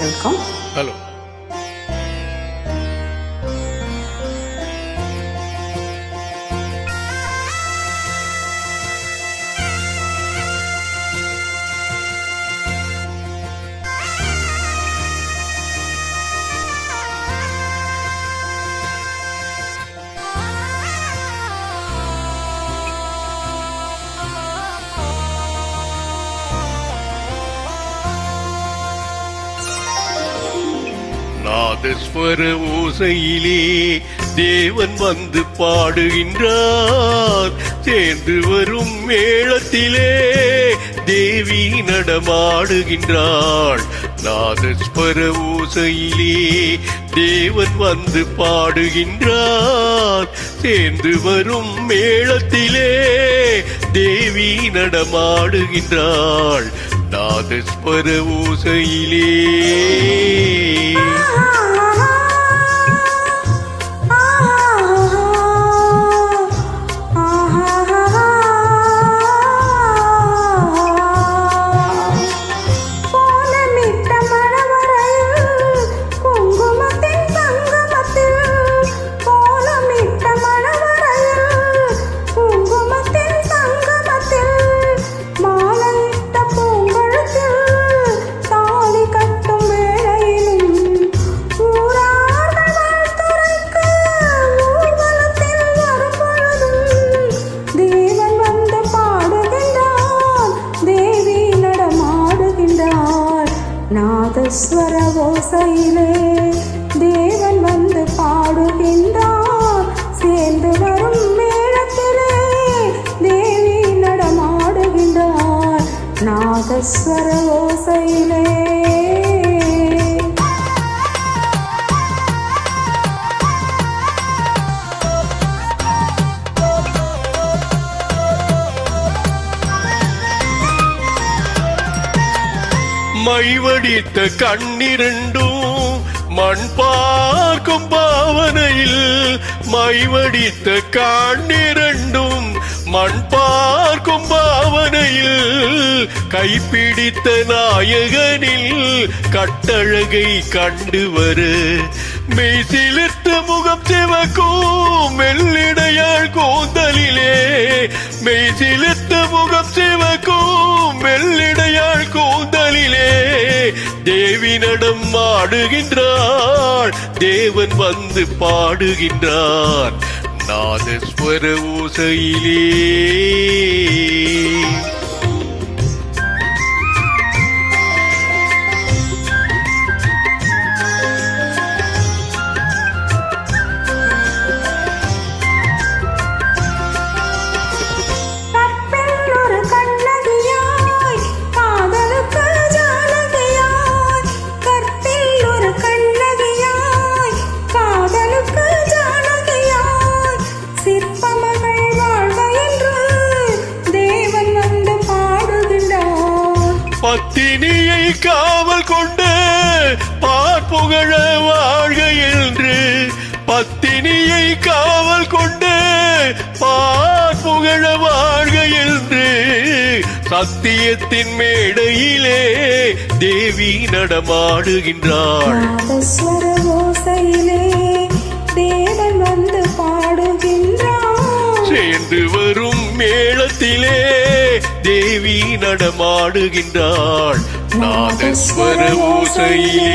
Welcome. Hello. நாதஸ்வர ஓசையிலே தேவன் வந்து பாடுகின்றார். சேர்ந்து வரும் மேளத்திலே தேவி நடமாடுகின்றாள். நாதஸ்வர ஓசையிலே தேவன் வந்து பாடுகின்றார். சேர்ந்து வரும் மேளத்திலே தேவி நடமாடுகின்றாள். நாதஸ்வர ஓசையிலே நாதஸ்வர ஓசையிலே தேவன் வந்து பாடுகின்றார். சேர்ந்து வரும் மேளத்திலே தேவி நடமாடுகின்றார். நாதஸ்வர ஓசையிலே மைவடித்த கண்ணிரண்டும் மண் பார்க்கும் பாவனையில், மைவடித்த கண்ணிரண்டும் மண் பார்க்கும் பாவனையில், கைப்பிடித்த நாயகனில் கட்டழகை கண்டு வர மெய்சிலிர்த்த முகம் சிவக்கும் மெல்லிடையாள் கூந்தலிலே, மெய்சிலிர்த்த முகம் சிவக்கும் மெல்லிடையாள் கூந்தலிலே தேவி நடம் ஆடுகின்றாள். தேவன் வந்து பாடுகின்றார். நாதஸ்வர ஓசையிலே பத்தினியை காவல் கொண்டு பார்ப்புகழ வாழ்க என்று, பத்தினியை காவல் கொண்டு பார்ப்புகழ வாழ்க என்று சத்தியத்தின் மேடையிலே தேவி நடமாடுகின்றாள். நாதஸ்வர ஓசையிலே தேவன் வந்து பாடுகின்றார். சேர்ந்து வரும் மேளத்திலே தேவி நடமாடுகின்றாள். நாதஸ்வர ஓசையிலே